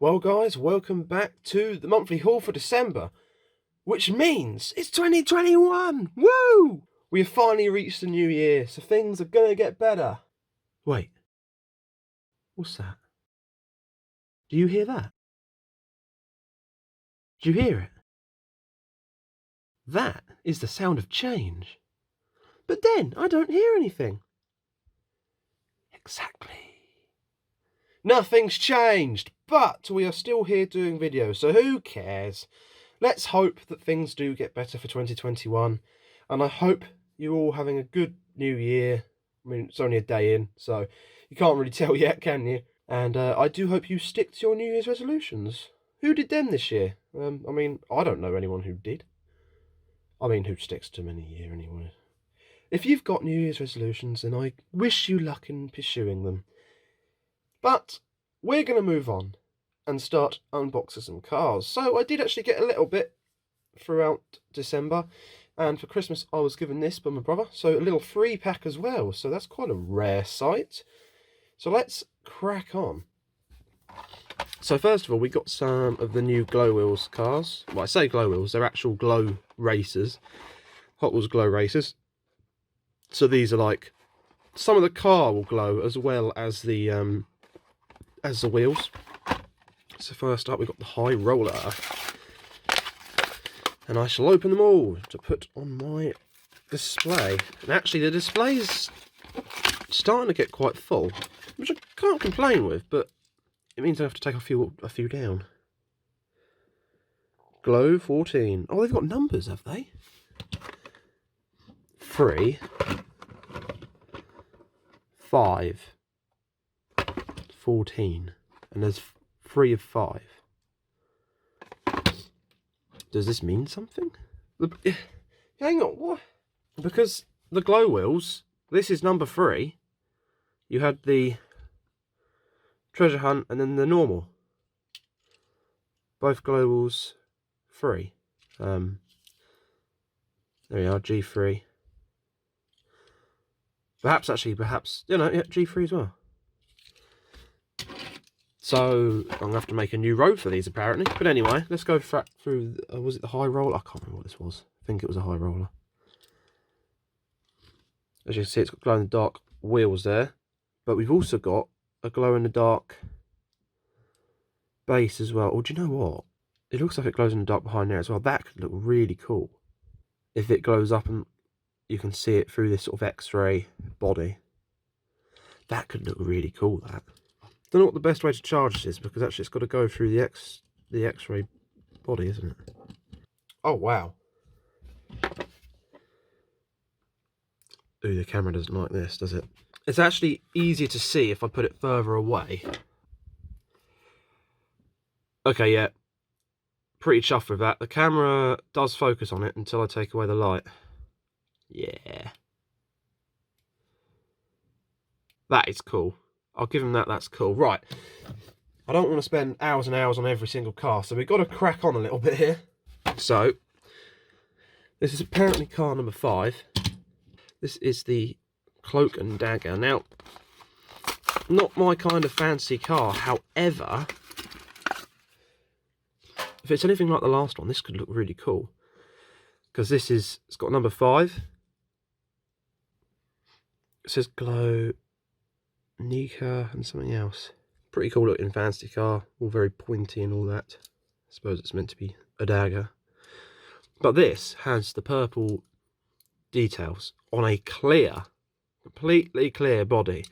Well guys, welcome back to the monthly haul for December, which means it's 2021! Woo! We have finally reached the new year, so things are gonna get better. Wait, what's that? Do you hear that? Do you hear it? That is the sound of change. But then, I don't hear anything. Exactly. Nothing's changed, but we are still here doing videos, so who cares? Let's hope that things do get better for 2021, and I hope you're all having a good new year. I mean, it's only a day in, so you can't really tell yet, can you? And I do hope you stick to your New Year's resolutions. Who did them this year? I mean, I don't know anyone who did. I mean, who sticks to them in a year anyway. If you've got New Year's resolutions, then I wish you luck in pursuing them. But we're going to move on and start unboxing some cars. So I did actually get a little bit throughout December, and for Christmas I was given this by my brother, so a little free pack as well, so that's quite a rare sight. So let's crack on. So first of all, we got some of the new Glow Wheels cars. Well, I say Glow Wheels, they're actual Glow Racers, Hot Wheels Glow Racers. So these are like, some of the car will glow as well as the wheels. So first up, we've got the High Roller, and I shall open them all to put on my display. And actually, the display's starting to get quite full, which I can't complain with, but it means I have to take a few down. Glow 14. Oh, they've got numbers, have they? 3, 5, 14, and there's 3 of 5. Does this mean something? Hang on, what? Because the Glow Wheels, this is number 3. You had the Treasure Hunt and then the normal. Both Glow Wheels 3. There we are, G3. Perhaps, you know, yeah, G3 as well. So, I'm going to have to make a new road for these, apparently. But anyway, let's go through, was it the High Roller? I can't remember what this was. I think it was a High Roller. As you can see, it's got glow-in-the-dark wheels there. But we've also got a glow-in-the-dark base as well. Oh, do you know what? It looks like it glows in the dark behind there as well. That could look really cool. If it glows up and you can see it through this sort of X-ray body. That could look really cool, that. Don't know what the best way to charge this is, because actually it's got to go through the X-ray body, isn't it? Oh wow! Ooh, the camera doesn't like this, does it? It's actually easier to see if I put it further away. Okay, yeah, pretty chuffed with that. The camera does focus on it until I take away the light. Yeah, that is cool. I'll give him that, that's cool. Right, I don't want to spend hours and hours on every single car, so we've got to crack on a little bit here. So, this is apparently car number 5. This is the Cloak and Dagger. Now, not my kind of fancy car, however, if it's anything like the last one, this could look really cool. Because it's got number 5. It says Glow Nika and something else. Pretty cool looking fancy car, all very pointy and all that. I suppose it's meant to be a dagger. But this has the purple details on a clear, completely clear body.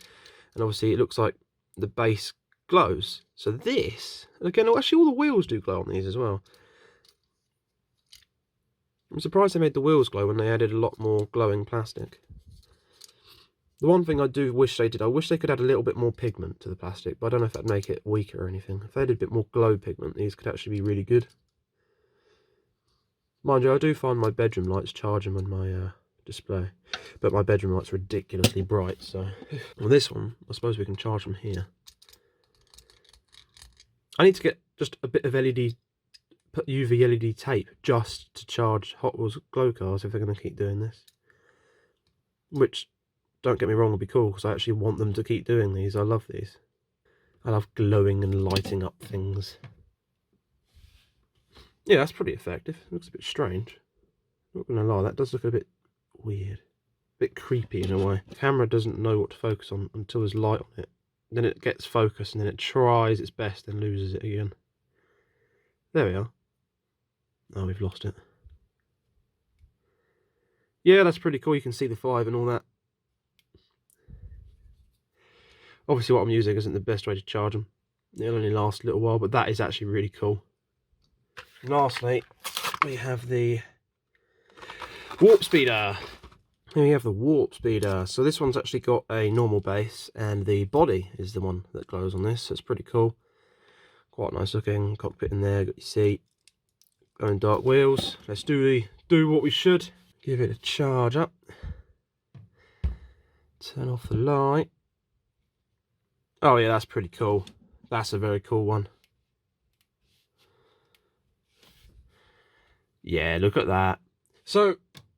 And obviously it looks like the base glows. So this, again, actually all the wheels do glow on these as well. I'm surprised they made the wheels glow when they added a lot more glowing plastic. The one thing I do wish they did, I wish they could add a little bit more pigment to the plastic, but I don't know if that'd make it weaker or anything. If they did a bit more glow pigment, these could actually be really good. Mind you, I do find my bedroom lights charging on my display, but my bedroom light's ridiculously bright, so... Well, this one, I suppose we can charge from here. I need to get just a bit of UV LED tape just to charge Hot Wheels glow cars if they're going to keep doing this. Which, don't get me wrong, will be cool, because I actually want them to keep doing these. I love these. I love glowing and lighting up things. Yeah, that's pretty effective. It looks a bit strange. Not gonna lie, that does look a bit weird. A bit creepy in a way. The camera doesn't know what to focus on until there's light on it. Then it gets focused and then it tries its best and loses it again. There we are. Oh, we've lost it. Yeah, that's pretty cool. You can see the 5 and all that. Obviously what I'm using isn't the best way to charge them. It'll only last a little while, but that is actually really cool. And lastly, we have the warp speeder. Here we have the warp speeder. So this one's actually got a normal base, and the body is the one that glows on this. So it's pretty cool. Quite nice looking cockpit in there. Got your seat, glowing dark wheels. Let's do what we should. Give it a charge up. Turn off the light. Oh yeah, that's pretty cool. That's a very cool one. Yeah, look at that. So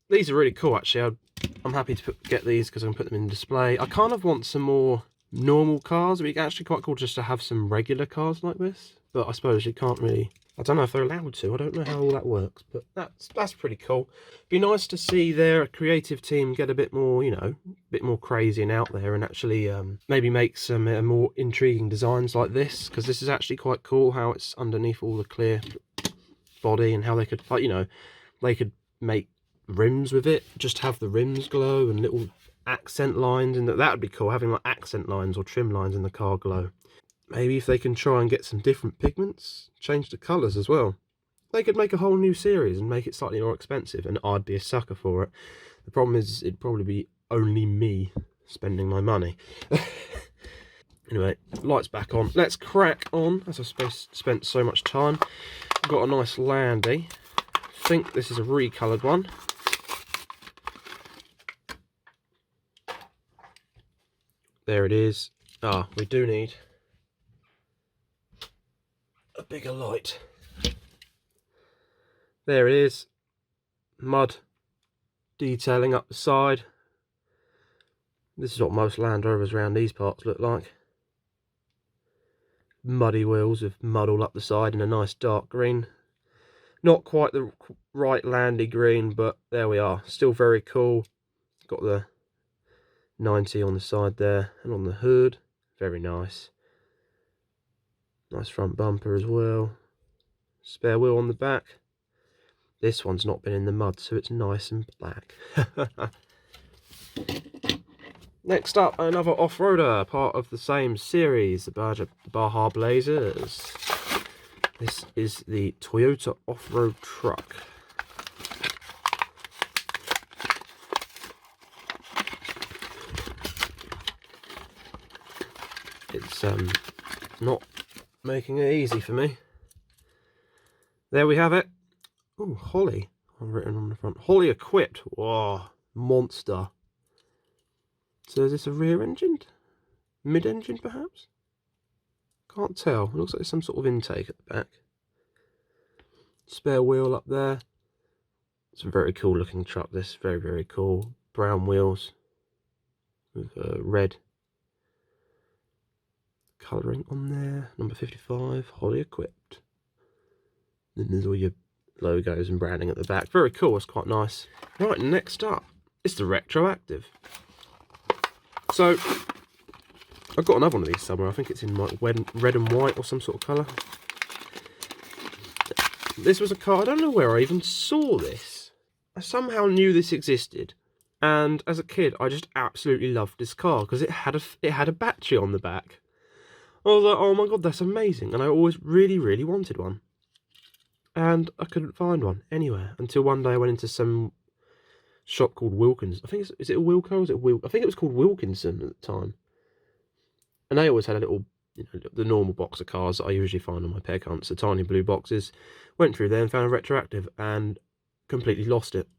these are really cool actually. I'm happy to get these because I can put them in display. I kind of want some more normal cars. It'd be actually quite cool just to have some regular cars like this. But I suppose you can't really... I don't know if they're allowed to. I don't know how all that works. But that's pretty cool. Be nice to see their creative team get a bit more, you know, a bit more crazy and out there, and actually maybe make some more intriguing designs like this. Because this is actually quite cool how it's underneath all the clear body, and how they could, like, you know, they could make rims with it, just have the rims glow and little accent lines, and that would be cool, having like accent lines or trim lines in the car glow. Maybe if they can try and get some different pigments, change the colours as well, they could make a whole new series and make it slightly more expensive, and I'd be a sucker for it. The problem is it'd probably be only me spending my money. Anyway, lights back on. Let's crack on, as I've spent so much time. I've got a nice Landy. I think this is a recoloured one. There it is. Ah, we do need a bigger light. There it is. Mud detailing up the side. This is what most Land Rovers around these parts look like. Muddy wheels with mud all up the side in a nice dark green. Not quite the right Landy green, but there we are. Still very cool. Got the 90 on the side there, and on the hood, very nice. Nice front bumper as well. Spare wheel on the back. This one's not been in the mud, so it's nice and black. Next up, another off-roader, part of the same series, the Baja Blazers. This is the Toyota off-road truck. It's not making it easy for me. There we have it. Oh, Holly, I've written on the front. Holly equipped. Whoa, monster. So is this a rear engine? Mid-engine perhaps? Can't tell. It looks like there's some sort of intake at the back. Spare wheel up there. It's a very cool looking truck, this. Very, very cool. Brown wheels with red colouring on there. Number 55, Holly equipped. Then there's all your logos and branding at the back. Very cool, it's quite nice. Right, next up, it's the retroactive. So, I've got another one of these somewhere. I think it's in like red and white or some sort of colour. This was a car, I don't know where I even saw this. I somehow knew this existed. And as a kid, I just absolutely loved this car because it had a battery on the back. I was like, oh my god, that's amazing. And I always really, really wanted one. And I couldn't find one anywhere until one day I went into some shop called Wilkins. I think is it a Wilco? Or is it I think it was called Wilkinson at the time. And they always had a little, you know, the normal box of cars that I usually find on my peg hunts, the tiny blue boxes. Went through there and found a retroactive and completely lost it.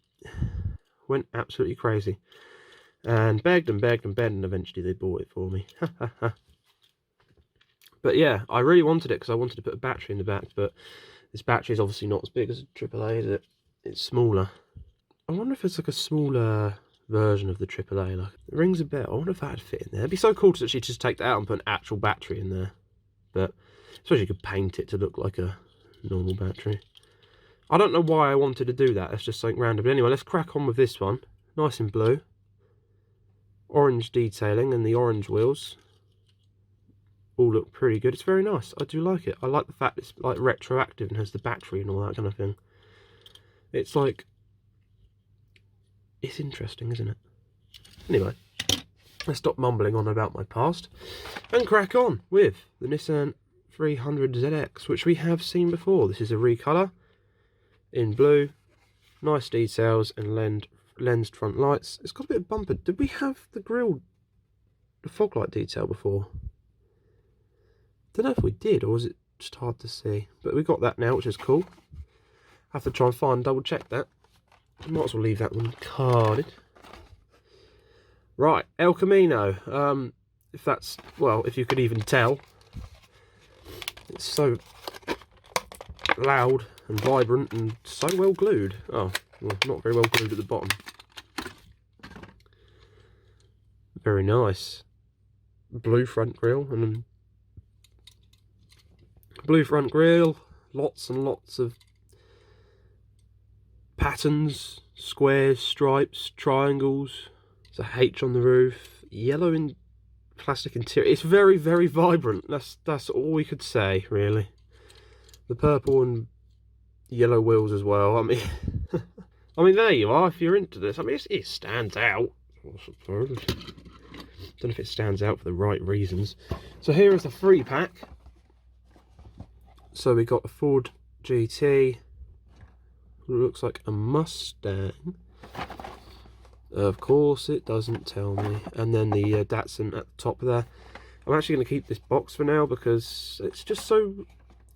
Went absolutely crazy. And begged and begged and begged, and eventually they bought it for me. But yeah, I really wanted it because I wanted to put a battery in the back, but this battery is obviously not as big as a AAA, is it? It's smaller. I wonder if it's like a smaller version of the AAA. Like, it rings a bell. I wonder if that'd fit in there. It'd be so cool to actually just take that out and put an actual battery in there. but I suppose you could paint it to look like a normal battery. I don't know why I wanted to do that, that's just something random. But anyway, let's crack on with this one. Nice in blue. Orange detailing and the orange wheels all look pretty good. It's very nice. I do like it. I like the fact it's like retroactive and has the battery and all that kind of thing. It's like, it's interesting, isn't it? Anyway, let's stop mumbling on about my past and crack on with the Nissan 300ZX, which we have seen before. This is a recolour in blue, nice details and lensed front lights. It's got a bit of bumper. Did we have the grille, the fog light detail before? Don't know if we did, or was it just hard to see? But we got that now, which is cool. Have to try and find, double check that. Might as well leave that one carded. Right, El Camino. If that's, well, if you could even tell. It's so loud and vibrant and so well glued. Oh, well, not very well glued at the bottom. Very nice. Blue front grille and blue front grille. Lots and lots of patterns, squares, stripes, triangles. There's a H on the roof. Yellow in plastic interior. It's very, very vibrant. That's all we could say, really. The purple and yellow wheels as well. I mean, I mean, there you are. If you're into this, I mean, it stands out. I suppose. Don't know if it stands out for the right reasons. So here is the free pack. So we got a Ford GT. Looks like a Mustang. Of course it doesn't tell me. And then the Datsun at the top there. I'm actually going to keep this box for now because it's just so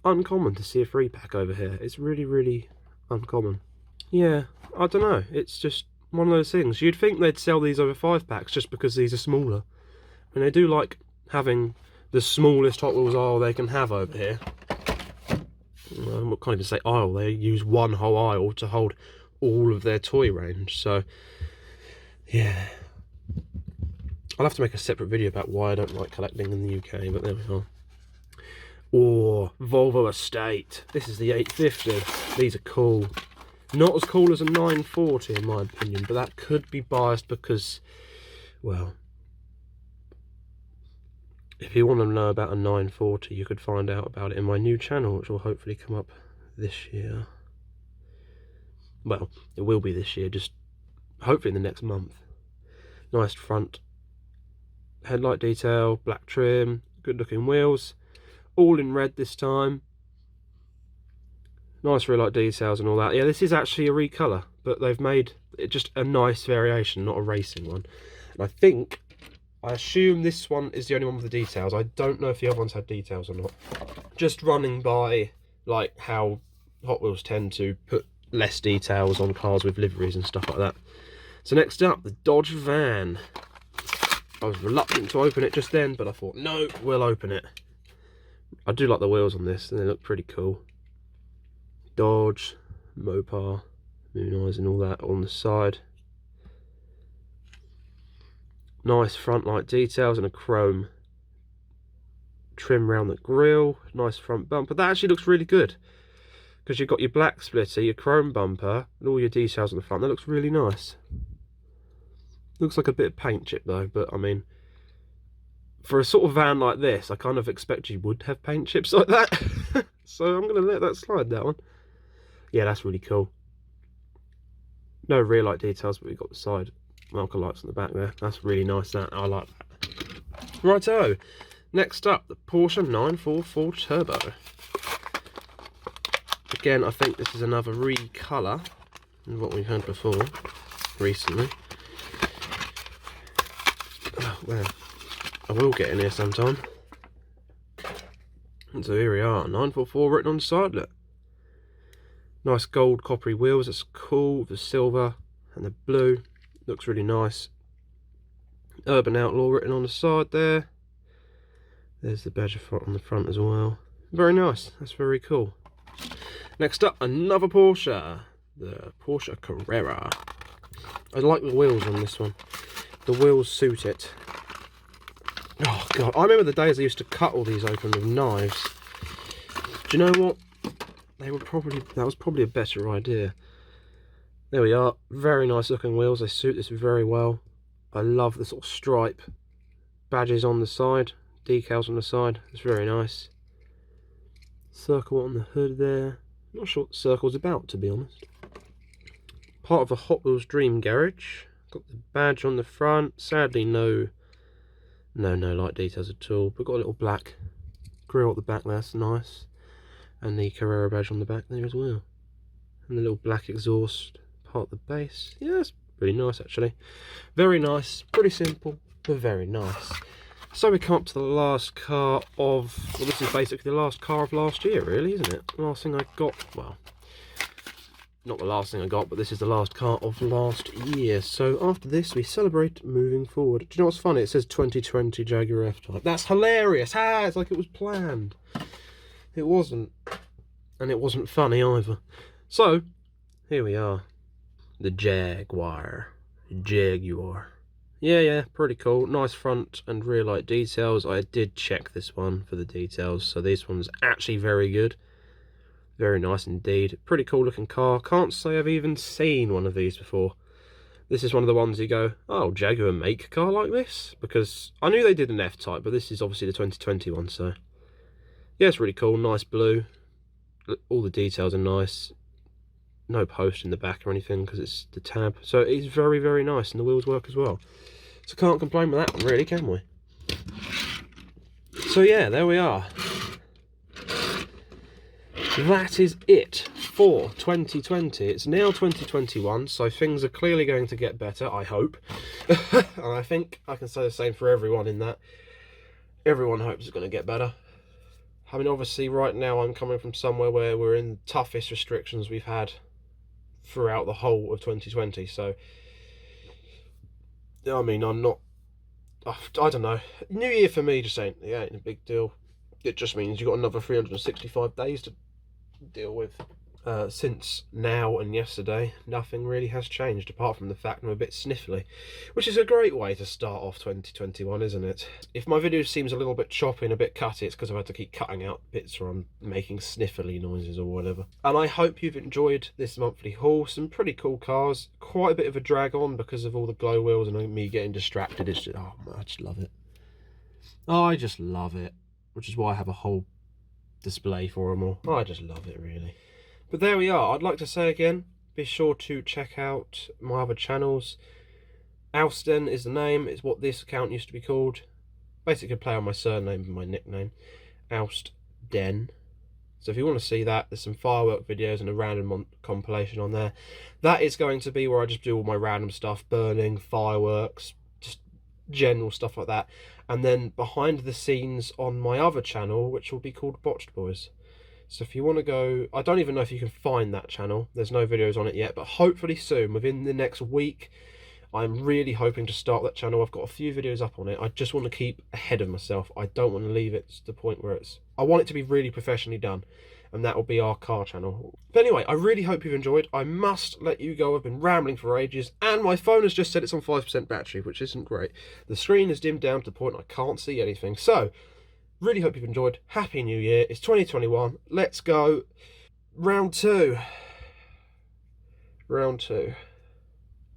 uncommon to see a free pack over here. It's really, really uncommon. Yeah, I don't know. It's just one of those things. You'd think they'd sell these over 5-packs just because these are smaller. And they do like having the smallest Hot Wheels aisle they can have over here. I can't even say aisle. They use one whole aisle to hold all of their toy range. So, yeah. I'll have to make a separate video about why I don't like collecting in the UK, but there we are. Or Volvo Estate. This is the 850. These are cool. Not as cool as a 940 in my opinion, but that could be biased because, well, if you want to know about a 940, you could find out about it in my new channel, which will hopefully come up this year. Well, it will be this year, just hopefully in the next month. Nice front headlight detail, black trim, good looking wheels, all in red this time. Nice rear light details and all that. Yeah, this is actually a recolour, but they've made it just a nice variation, not a racing one. And I assume this one is the only one with the details. I don't know if the other ones had details or not. Just running by like how Hot Wheels tend to put less details on cars with liveries and stuff like that. So next up, the Dodge van. I was reluctant to open it just then, but I thought, no, we'll open it. I do like the wheels on this, and they look pretty cool. Dodge, Mopar, moon eyes and all that on the side. Nice front light details and a chrome trim around the grille. Nice front bumper. That actually looks really good because you've got your black splitter, your chrome bumper, and all your details on the front. That looks really nice. Looks like a bit of paint chip though, but I mean, for a sort of van like this, I kind of expect you would have paint chips like that. So I'm going to let that slide, that one. Yeah, that's really cool. No rear light details, but we've got the side marker lights on the back there. That's really nice, that. I like that. Righto. Next up, the Porsche 944 Turbo. Again, I think this is another recolour of what we've had before, recently. Oh, well, I will get in here sometime. And so here we are, 944 written on the side, look. Nice gold coppery wheels, that's cool, the silver and the blue. Looks really nice. Urban Outlaw written on the side there. There's the badge on the front as well. Very nice, that's very cool. Next up, another Porsche. The Porsche Carrera. I like the wheels on this one. The wheels suit it. Oh god, I remember the days I used to cut all these open with knives. Do you know what? That was probably a better idea. There we are. Very nice looking wheels. They suit this very well. I love the sort of stripe badges on the side, decals on the side. It's very nice. Circle on the hood there. Not sure what the circle's about, to be honest. Part of a Hot Wheels Dream Garage. Got the badge on the front. Sadly, no light details at all. But got a little black grille at the back there. That's nice. And the Carrera badge on the back there as well. And the little black exhaust part of the base. Yeah, it's really nice actually. Very nice. Pretty simple, but very nice. So we come up to the last car of, well, this is basically the last car of last year, really, isn't it? The last thing I got, well, not the last thing I got, but this is the last car of last year. So after this, we celebrate moving forward. Do you know what's funny? It says 2020 Jaguar F-Type. That's hilarious. Ah, it's like it was planned. It wasn't. And it wasn't funny either. So, here we are. The Jaguar. Yeah, pretty cool. Nice front and rear light details. I did check this one for the details, so this one's actually very good. Very nice indeed. Pretty cool looking car. Can't say I've even seen one of these before. This is one of the ones you go, oh, Jaguar make a car like this? Because I knew they did an F-Type, but this is obviously the 2020 one, so... yeah, it's really cool. Nice blue. All the details are nice. No post in the back or anything because it's the tab. So it's very, very nice, and the wheels work as well. So can't complain with that one, really, can we? So yeah, there we are. That is it for 2020. It's now 2021, so things are clearly going to get better, I hope. And I think I can say the same for everyone in that. Everyone hopes it's going to get better. I mean, obviously, right now I'm coming from somewhere where we're in the toughest restrictions we've had throughout the whole of 2020, so... I mean, I'm not... I don't know. New Year for me just ain't a big deal. It just means you've got another 365 days to deal with. Since now and yesterday, nothing really has changed, apart from the fact I'm a bit sniffly, which is a great way to start off 2021, isn't it? If my video seems a little bit choppy and a bit cutty, it's because I've had to keep cutting out bits where I'm making sniffly noises or whatever. And I hope you've enjoyed this monthly haul. Some pretty cool cars, quite a bit of a drag on because of all the glow wheels and me getting distracted. It's just, oh, I just love it. Oh, I just love it, which is why I have a whole display for them all. Oh, I just love it, really. But there we are. I'd like to say again, be sure to check out my other channels. Austen is the name. It's what this account used to be called. Basically play on my surname and my nickname. Austen. So if you want to see that, there's some firework videos and a random compilation on there. That is going to be where I just do all my random stuff. Burning, fireworks, just general stuff like that. And then behind the scenes on my other channel, which will be called Botched Boys. So if you want to go, I don't even know if you can find that channel. There's no videos on it yet, but hopefully soon, within the next week, I'm really hoping to start that channel. I've got a few videos up on it. I just want to keep ahead of myself. I don't want to leave it to the point where I want it to be really professionally done, and that will be our car channel. But anyway, I really hope you've enjoyed. I must let you go. I've been rambling for ages, and my phone has just said it's on 5% battery, which isn't great. The screen is dimmed down to the point I can't see anything. So, really hope you've enjoyed. Happy New Year. It's 2021. Let's go. Round two.